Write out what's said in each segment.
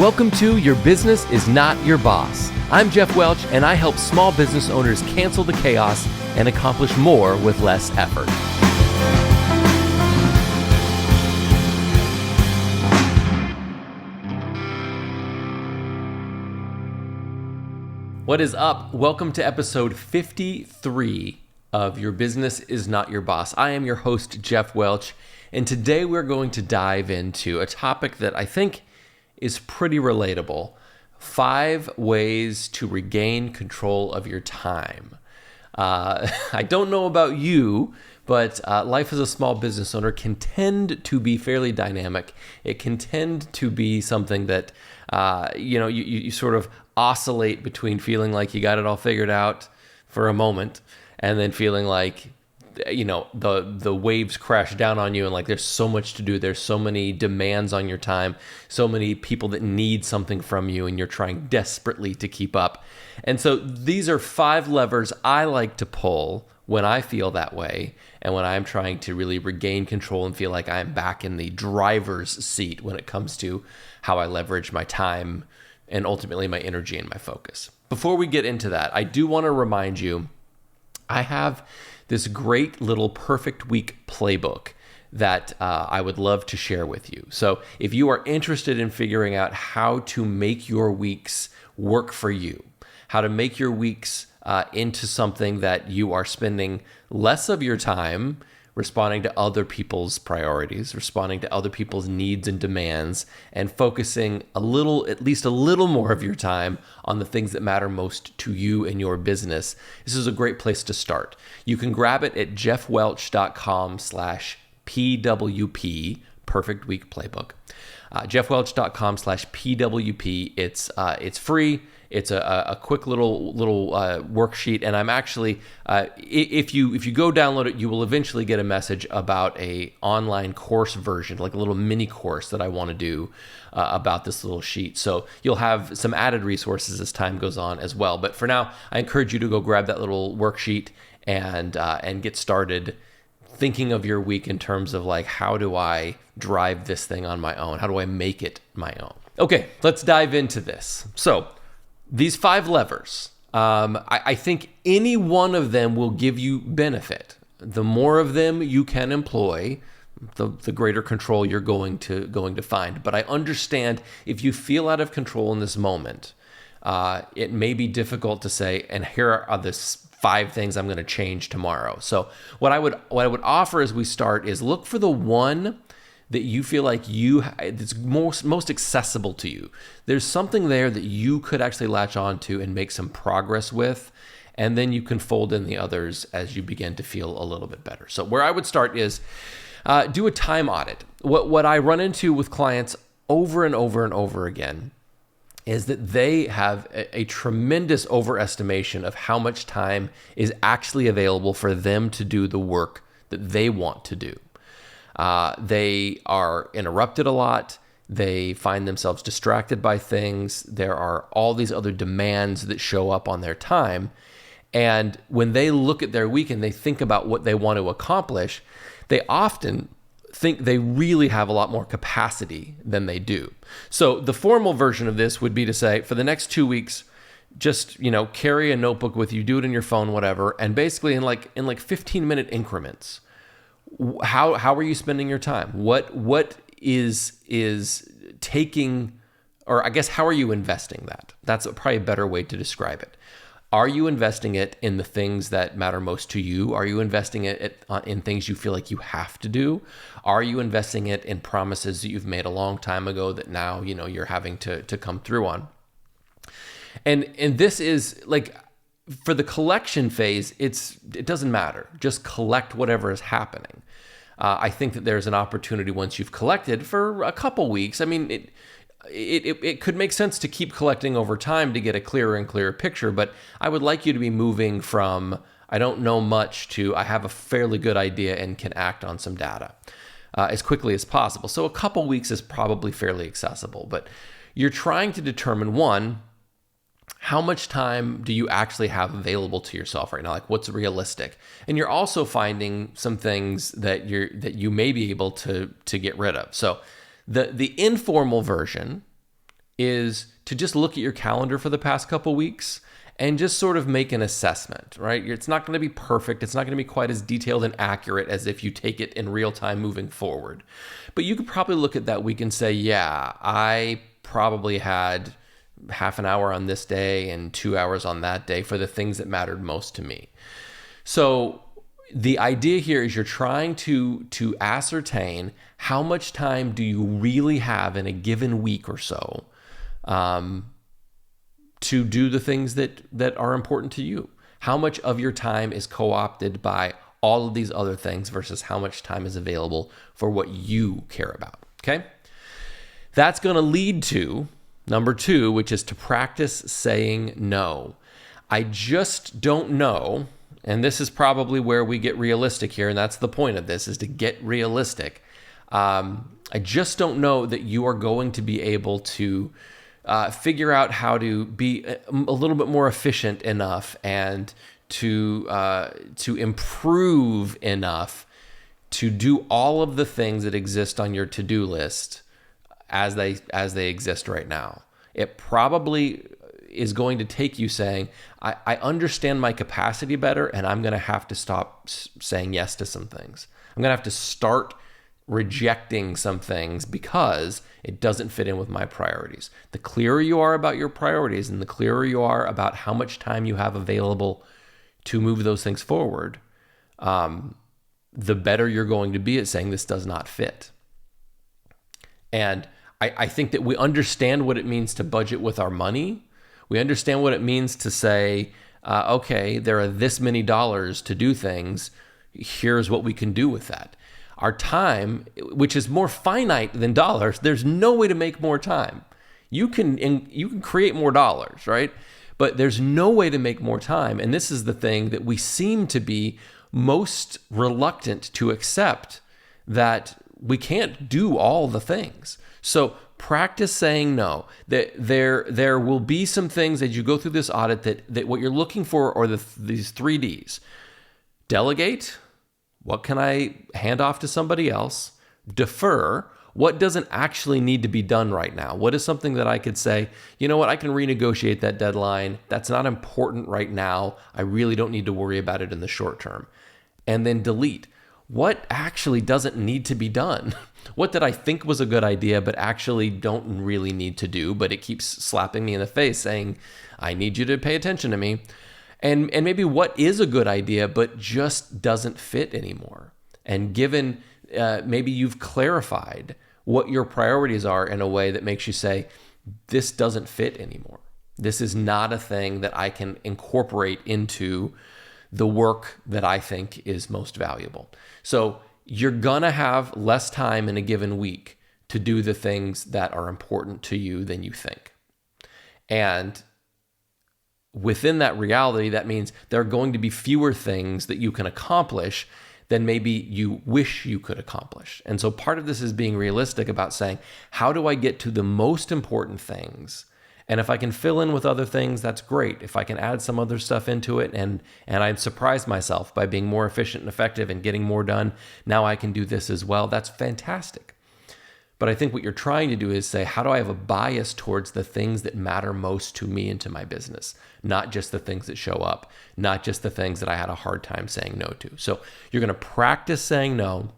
Welcome to Your Business is Not Your Boss. I'm Geoff Welch, and I help small business owners cancel the chaos and accomplish more with less effort. What is up? Welcome to episode 53 of Your Business is Not Your Boss. I am your host, Geoff Welch, and today we're going to dive into a topic that I think is pretty relatable. 5 ways to regain control of your time. I don't know about you, but life as a small business owner can tend to be fairly dynamic. It can tend to be something that, you sort of oscillate between feeling like you got it all figured out for a moment and then feeling like, the waves crash down on you and like there's so much to do. There's so many demands on your time, so many people that need something from you, and you're trying desperately to keep up. And so these are 5 levers I like to pull when I feel that way and when I'm trying to really regain control and feel like I'm back in the driver's seat when it comes to how I leverage my time and ultimately my energy and my focus. Before we get into that, I do want to remind you, I have this great little perfect week playbook that I would love to share with you. So if you are interested in figuring out how to make your weeks work for you, how to make your weeks into something that you are spending less of your time responding to other people's priorities, responding to other people's needs and demands, and focusing at least a little more of your time on the things that matter most to you and your business, this is a great place to start. You can grab it at geoffwelch.com/PWP, Perfect Week Playbook. geoffwelch.com/PWP. It's free. It's a quick little worksheet, and I'm actually, if you go download it, you will eventually get a message about a online course version, like a little mini course that I want to do about this little sheet. So you'll have some added resources as time goes on as well. But for now, I encourage you to go grab that little worksheet and get started thinking of your week in terms of like, how do I drive this thing on my own? How do I make it my own? Okay, let's dive into this. So these 5 levers, I think any one of them will give you benefit. The more of them you can employ, the greater control you're going to find. But I understand if you feel out of control in this moment, it may be difficult to say, and here are the 5 things I'm going to change tomorrow. So what I would offer as we start is look for the one that you feel like it's most accessible to you. There's something there that you could actually latch on to and make some progress with, and then you can fold in the others as you begin to feel a little bit better. So where I would start is do a time audit. What I run into with clients over and over and over again is that they have a tremendous overestimation of how much time is actually available for them to do the work that they want to do. They are interrupted a lot. They find themselves distracted by things. There are all these other demands that show up on their time. And when they look at their week and they think about what they want to accomplish, they often think they really have a lot more capacity than they do. So the formal version of this would be to say, for the next 2 weeks, just, carry a notebook with you, do it in your phone, whatever. And basically in like 15-minute increments, how are you spending your time? What is taking, or I guess, how are you investing that? That's probably a better way to describe it. Are you investing it in the things that matter most to you? Are you investing it in things you feel like you have to do? Are you investing it in promises that you've made a long time ago that now, you're having to come through on? And this is like, for the collection phase, it doesn't matter. Just collect whatever is happening. I think that there's an opportunity once you've collected for a couple weeks. I mean, it could make sense to keep collecting over time to get a clearer and clearer picture, but I would like you to be moving from I don't know much to I have a fairly good idea and can act on some data as quickly as possible. So a couple weeks is probably fairly accessible, but you're trying to determine, one, how much time do you actually have available to yourself right now? Like, what's realistic? And you're also finding some things that you may be able to get rid of. So the informal version is to just look at your calendar for the past couple weeks and just sort of make an assessment, right? It's not going to be perfect. It's not going to be quite as detailed and accurate as if you take it in real time moving forward. But you could probably look at that week and say, yeah, I probably had half an hour on this day and 2 hours on that day for the things that mattered most to me. So the idea here is you're trying to ascertain how much time do you really have in a given week or so to do the things that are important to you. How much of your time is co-opted by all of these other things versus how much time is available for what you care about, okay? That's going to lead to number 2, which is to practice saying no. I just don't know, and this is probably where we get realistic here, and that's the point of this, is to get realistic. I just don't know that you are going to be able to figure out how to be a little bit more efficient enough and to improve enough to do all of the things that exist on your to-do list as they exist right now. It probably is going to take you saying, I understand my capacity better, and I'm going to have to stop saying yes to some things. I'm going to have to start rejecting some things because it doesn't fit in with my priorities. The clearer you are about your priorities and the clearer you are about how much time you have available to move those things forward, the better you're going to be at saying this does not fit. And I think that we understand what it means to budget with our money. We understand what it means to say, okay, there are this many dollars to do things. Here's what we can do with that. Our time, which is more finite than dollars, there's no way to make more time. You can create more dollars, right? But there's no way to make more time. And this is the thing that we seem to be most reluctant to accept, that we can't do all the things. So practice saying no. That there will be some things as you go through this audit that what you're looking for are these 3 Ds. Delegate. What can I hand off to somebody else? Defer. What doesn't actually need to be done right now? What is something that I could say, you know what, I can renegotiate that deadline. That's not important right now. I really don't need to worry about it in the short term. And then delete. What actually doesn't need to be done? What did I think was a good idea, but actually don't really need to do, but it keeps slapping me in the face saying, I need you to pay attention to me. And maybe what is a good idea, but just doesn't fit anymore. And given maybe you've clarified what your priorities are in a way that makes you say, this doesn't fit anymore. This is not a thing that I can incorporate into the work that I think is most valuable. So you're gonna have less time in a given week to do the things that are important to you than you think. And within that reality, that means there are going to be fewer things that you can accomplish than maybe you wish you could accomplish. And so part of this is being realistic about saying, how do I get to the most important things? And if I can fill in with other things, that's great. If I can add some other stuff into it and I've surprised myself by being more efficient and effective and getting more done, now I can do this as well. That's fantastic. But I think what you're trying to do is say, how do I have a bias towards the things that matter most to me and to my business? Not just the things that show up, not just the things that I had a hard time saying no to. So you're going to practice saying no.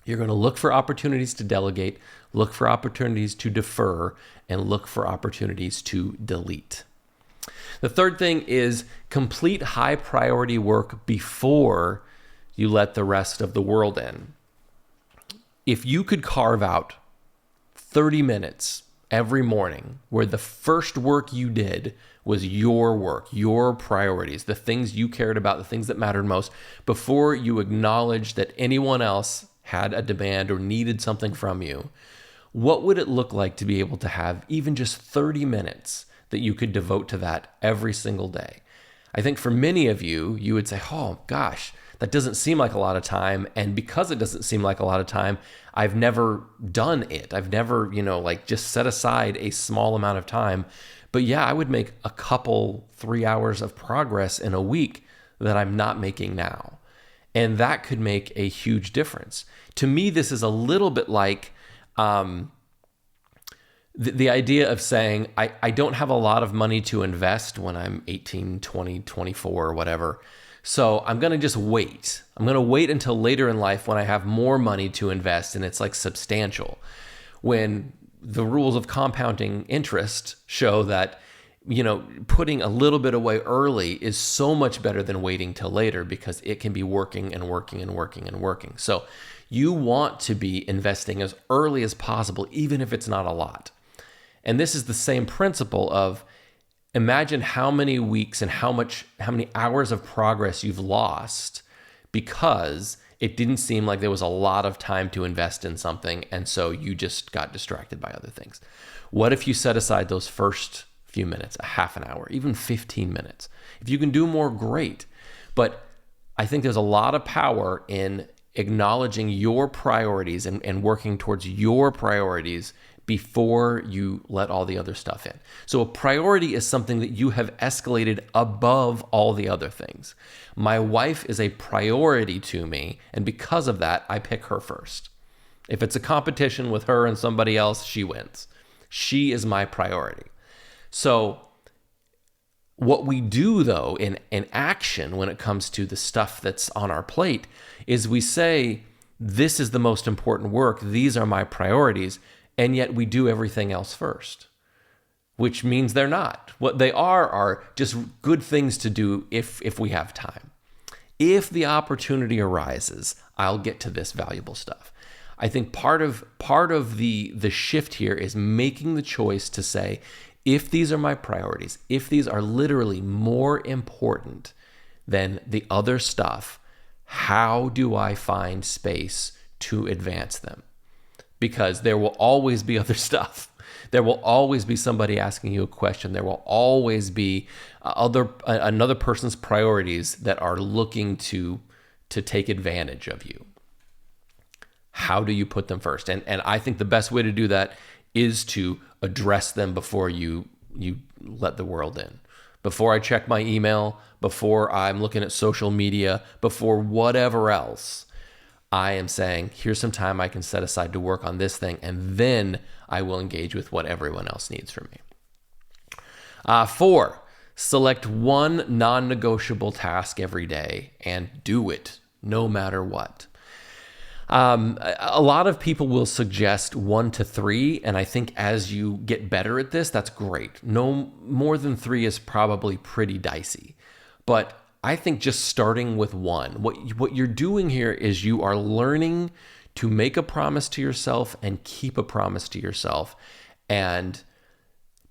You're going to look for opportunities to delegate, look for opportunities to defer, and look for opportunities to delete. The third thing is complete high priority work before you let the rest of the world in. If you could carve out 30 minutes every morning where the first work you did was your work, your priorities, the things you cared about, the things that mattered most, before you acknowledged that anyone else had a demand or needed something from you, what would it look like to be able to have even just 30 minutes that you could devote to that every single day? I think for many of you, you would say, oh gosh, that doesn't seem like a lot of time. And because it doesn't seem like a lot of time, I've never done it. I've never, just set aside a small amount of time. But yeah, I would make a couple 3 hours of progress in a week that I'm not making now. And that could make a huge difference. To me, this is a little bit like the idea of saying, I don't have a lot of money to invest when I'm 18, 20, 24, or whatever. So I'm going to just wait. I'm going to wait until later in life when I have more money to invest and it's like substantial. When the rules of compounding interest show that, putting a little bit away early is so much better than waiting till later because it can be working and working and working and working. So you want to be investing as early as possible, even if it's not a lot. And this is the same principle of imagine how many weeks and how many hours of progress you've lost because it didn't seem like there was a lot of time to invest in something, and so you just got distracted by other things. What if you set aside those first few minutes, a half an hour, even 15 minutes? If you can do more, great. But I think there's a lot of power in acknowledging your priorities and working towards your priorities before you let all the other stuff in. So a priority is something that you have escalated above all the other things. My wife is a priority to me, and because of that, I pick her first. If it's a competition with her and somebody else, she wins. She is my priority. So what we do, though, in action when it comes to the stuff that's on our plate is we say, this is the most important work, these are my priorities, and yet we do everything else first, which means they're not. What they are just good things to do if we have time. If the opportunity arises, I'll get to this valuable stuff. I think part of the shift here is making the choice to say, if these are my priorities, if these are literally more important than the other stuff, how do I find space to advance them? Because there will always be other stuff. There will always be somebody asking you a question. There will always be another person's priorities that are looking to take advantage of you. How do you put them first? And I think the best way to do that is to address them before you let the world in. Before I check my email, before I'm looking at social media, before whatever else, I am saying, here's some time I can set aside to work on this thing, and then I will engage with what everyone else needs from me. 4, select one non-negotiable task every day and do it no matter what. A lot of people will suggest 1 to 3, and I think as you get better at this, that's great. No more than 3 is probably pretty dicey, but I think just starting with 1, what you're doing here is you are learning to make a promise to yourself and keep a promise to yourself, and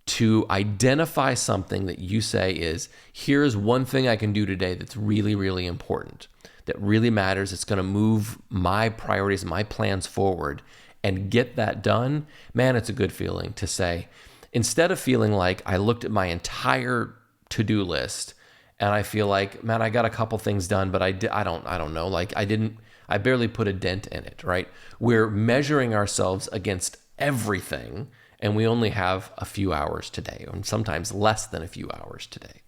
to identify something that you say is, here's one thing I can do today that's really, really important, that really matters. It's going to move my priorities, my plans forward, and get that done. Man, it's a good feeling to say, instead of feeling like I looked at my entire to-do list and I feel like, man, I got a couple things done, but I don't know. Like I barely put a dent in it, right? We're measuring ourselves against everything, and we only have a few hours today, and sometimes less than a few hours today.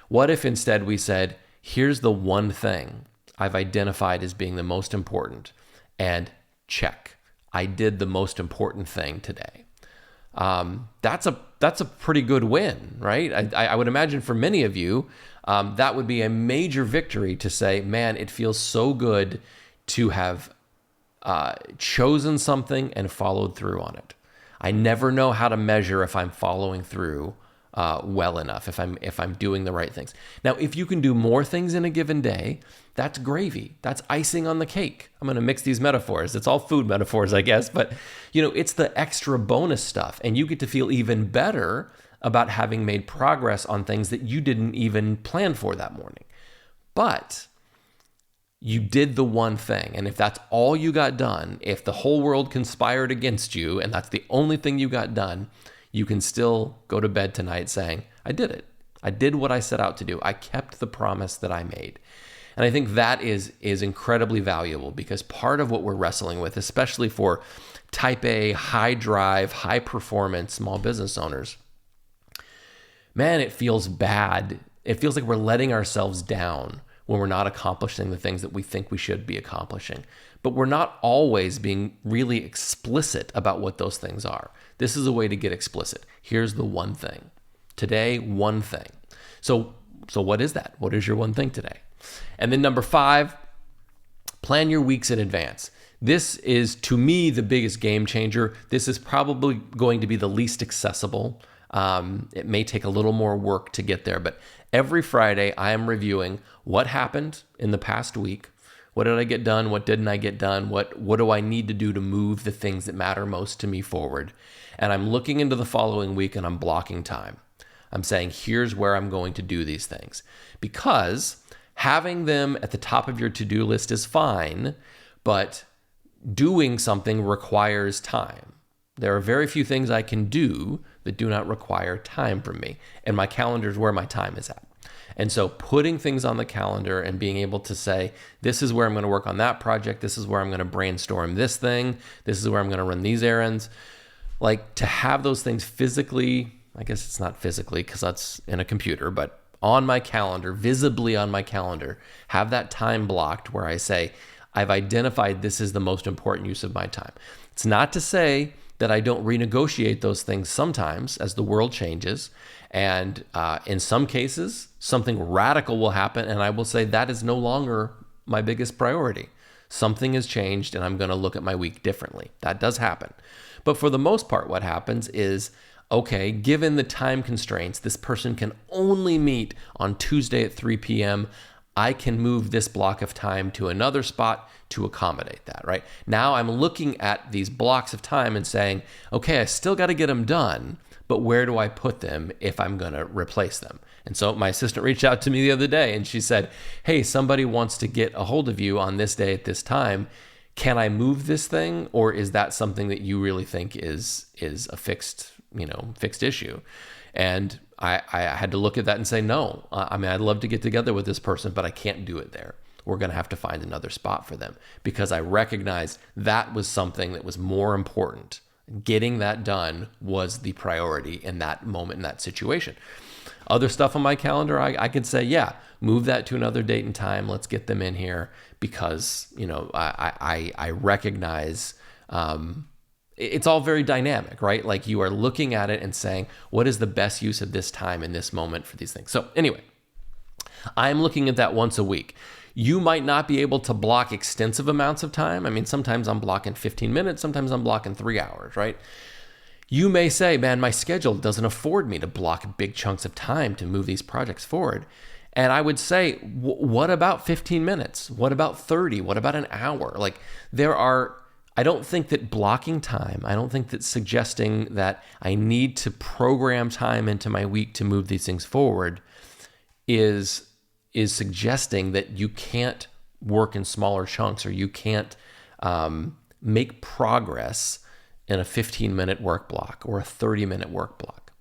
What if instead we said, here's the one thing I've identified as being the most important, and check, I did the most important thing today. That's a pretty good win, right? I would imagine for many of you, that would be a major victory to say, man, it feels so good to have chosen something and followed through on it. I never know how to measure if I'm following through well enough, if I'm doing the right things. Now, if you can do more things in a given day, that's gravy. That's icing on the cake. I'm going to mix these metaphors. It's all food metaphors, I guess, but it's the extra bonus stuff, and you get to feel even better about having made progress on things that you didn't even plan for that morning. But you did the one thing, and if that's all you got done, if the whole world conspired against you and that's the only thing you got done, you can still go to bed tonight saying, I did it. I did what I set out to do. I kept the promise that I made. And I think that is incredibly valuable, because part of what we're wrestling with, especially for type A, high drive, high performance small business owners, man, it feels bad. It feels like we're letting ourselves down when we're not accomplishing the things that we think we should be accomplishing. But we're not always being really explicit about what those things are. This is a way to get explicit. Here's the one thing. Today, one thing. So what is that? What is your one thing today? And then number 5, plan your weeks in advance. This is, to me, the biggest game changer. This is probably going to be the least accessible. It may take a little more work to get there, but every Friday I am reviewing what happened in the past week. What did I get done? What didn't I get done? What do I need to do to move the things that matter most to me forward? And I'm looking into the following week and I'm blocking time. I'm saying, here's where I'm going to do these things. Because having them at the top of your to-do list is fine, but doing something requires time. There are very few things I can do that do not require time from me. And my calendar is where my time is at. And so putting things on the calendar and being able to say, this is where I'm going to work on that project. This is where I'm going to brainstorm this thing. This is where I'm going to run these errands. Like, to have those things physically, I guess it's not physically because that's in a computer, but on my calendar, visibly on my calendar, have that time blocked where I say, I've identified this is the most important use of my time. It's not to say that I don't renegotiate those things sometimes as the world changes. And in some cases, something radical will happen and I will say that is no longer my biggest priority. Something has changed and I'm going to look at my week differently. That does happen. But for the most part, what happens is, okay, given the time constraints, this person can only meet on Tuesday at 3 p.m. I can move this block of time to another spot to accommodate that, right? Now I'm looking at these blocks of time and saying, okay, I still got to get them done, but where do I put them if I'm going to replace them? And so my assistant reached out to me the other day and she said, hey, somebody wants to get a hold of you on this day at this time. Can I move this thing? Or is that something that you really think is a fixed issue? And I had to look at that and say, no, I mean, I'd love to get together with this person, but I can't do it there. We're going to have to find another spot for them because I recognized that was something that was more important. Getting that done was the priority in that moment, in that situation. Other stuff on my calendar, I could say, yeah, move that to another date and time. Let's get them in here because, I recognize it's all very dynamic, right? Like, you are looking at it and saying, what is the best use of this time in this moment for these things? So anyway, I'm looking at that once a week. You might not be able to block extensive amounts of time. I mean, sometimes I'm blocking 15 minutes, sometimes I'm blocking 3 hours, right? You may say, man, my schedule doesn't afford me to block big chunks of time to move these projects forward. And I would say, what about 15 minutes? What about 30? What about an hour? Like, I don't think that blocking time, I don't think that suggesting that I need to program time into my week to move these things forward is suggesting that you can't work in smaller chunks or you can't make progress in a 15-minute work block or a 30-minute work block.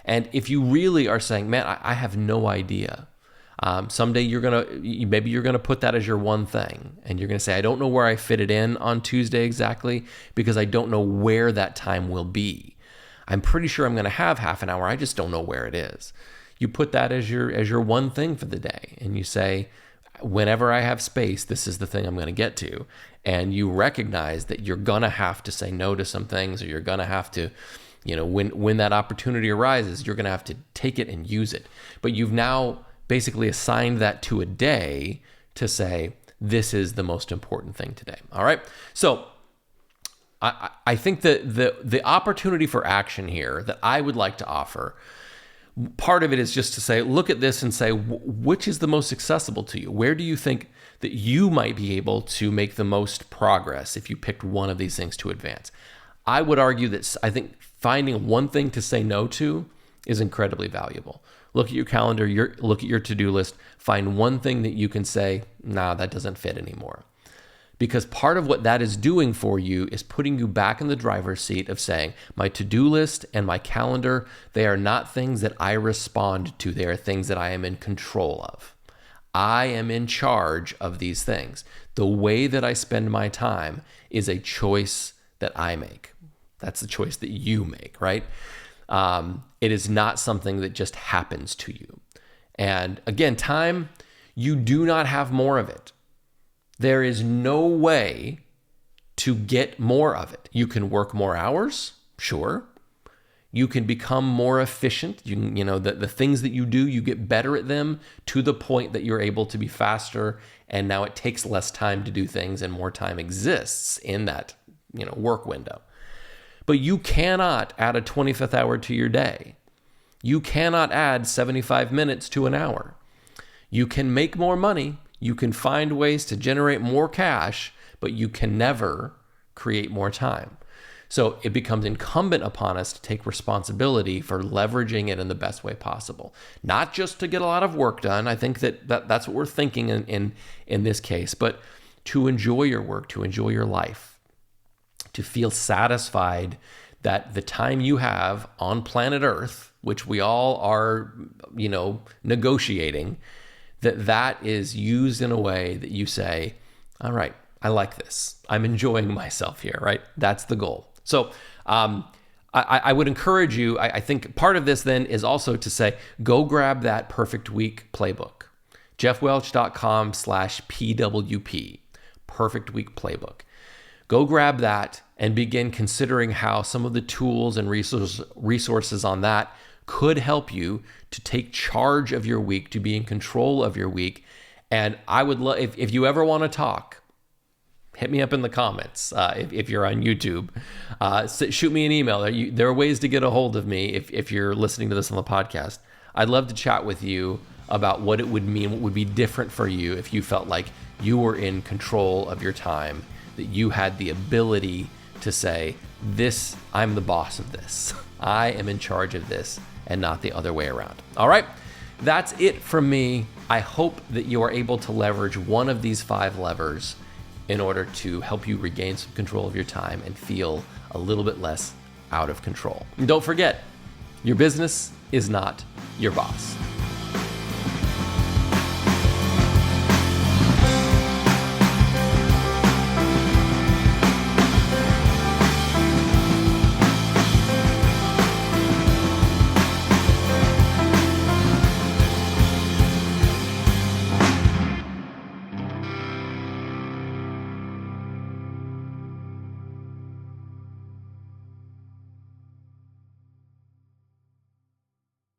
And if you really are saying, man, I have no idea, someday maybe you're gonna put that as your one thing, and you're gonna say, I don't know where I fit it in on Tuesday exactly because I don't know where that time will be. I'm pretty sure I'm gonna have half an hour. I just don't know where it is. You put that as your one thing for the day, and you say, whenever I have space, this is the thing I'm going to get to. And you recognize that you're going to have to say no to some things, or you're going to have to, when that opportunity arises, you're going to have to take it and use it. But you've now basically assigned that to a day to say, this is the most important thing today. All right. So I think that the opportunity for action here that I would like to offer, part of it is just to say, look at this and say, which is the most accessible to you? Where do you think that you might be able to make the most progress if you picked one of these things to advance? I would argue that I think finding one thing to say no to is incredibly valuable. Look at your calendar, look at your to-do list, find one thing that you can say, nah, that doesn't fit anymore. Because part of what that is doing for you is putting you back in the driver's seat of saying, my to-do list and my calendar, they are not things that I respond to. They are things that I am in control of. I am in charge of these things. The way that I spend my time is a choice that I make. That's the choice that you make, right? It is not something that just happens to you. And again, time, You do not have more of it. There is no way to get more of it. You can work more hours, sure. You can become more efficient. The things that you do, you get better at them to the point that you're able to be faster. And now it takes less time to do things and more time exists in that, work window. But you cannot add a 25th hour to your day. You cannot add 75 minutes to an hour. You can make more money. You can find ways to generate more cash, but you can never create more time. So it becomes incumbent upon us to take responsibility for leveraging it in the best way possible. Not just to get a lot of work done. I think that's what we're thinking in this case, but to enjoy your work, to enjoy your life, to feel satisfied that the time you have on planet Earth, which we all are, negotiating, that is used in a way that you say, all right, I like this. I'm enjoying myself here, right? That's the goal. So I would encourage you, I think part of this then is also to say, go grab that Perfect Week playbook, jeffwelch.com/PWP, Perfect Week playbook. Go grab that and begin considering how some of the tools and resources on that could help you to take charge of your week, to be in control of your week. And I would love, if you ever want to talk, hit me up in the comments if you're on YouTube. Shoot me an email. There are ways to get a hold of me if you're listening to this on the podcast. I'd love to chat with you about what it would mean, what would be different for you if you felt like you were in control of your time, that you had the ability to say, I'm the boss of this. I am in charge of this and not the other way around. All right, that's it from me. I hope that you are able to leverage one of these 5 levers in order to help you regain some control of your time and feel a little bit less out of control. And don't forget, your business is not your boss.